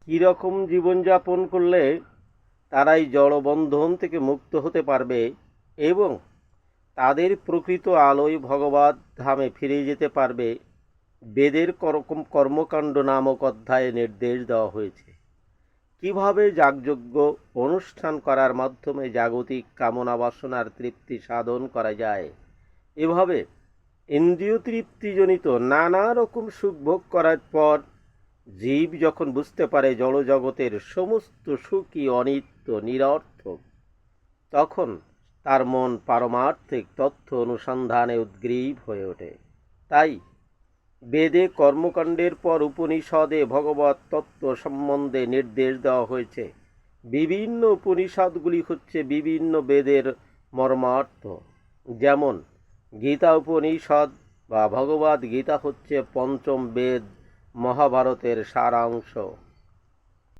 কীরকম জীবনযাপন করলে তারাই জড়বন্ধন থেকে মুক্ত হতে পারবে এবং তাদের প্রকৃত আলোয় ভগবত ধামে ফিরে যেতে পারবে, বেদের কর্মকাণ্ড নামক অধ্যায়ে নির্দেশ দেওয়া হয়েছে। কিভাবে যাগযজ্ঞ অনুষ্ঠান করার মাধ্যমে জাগতিক কামনা বাসনার তৃপ্তি সাধন করা যায়, এভাবে ইন্দ্রিয় তৃপ্তিজনিত নানা রকম সুখ ভোগ করার পর জীব যখন বুঝতে পারে জড়জগতের সমস্ত সুখই অনিত্য নিরর্থক, তখন তার মন পারমার্থিক তথ্য অনুসন্ধানে উদ্গ্রীব হয়ে ওঠে। তাই বেদে কর্মকাণ্ডের পর উপনিষদে ভগবত তত্ত্ব সম্বন্ধে নির্দেশ দেওয়া হয়েছে। বিভিন্ন উপনিষদগুলি হচ্ছে বিভিন্ন বেদের মর্মার্থ। যেমন গীতা উপনিষদ বা ভগবদ গীতা হচ্ছে পঞ্চম বেদ, মহাভারতের সারাংশ।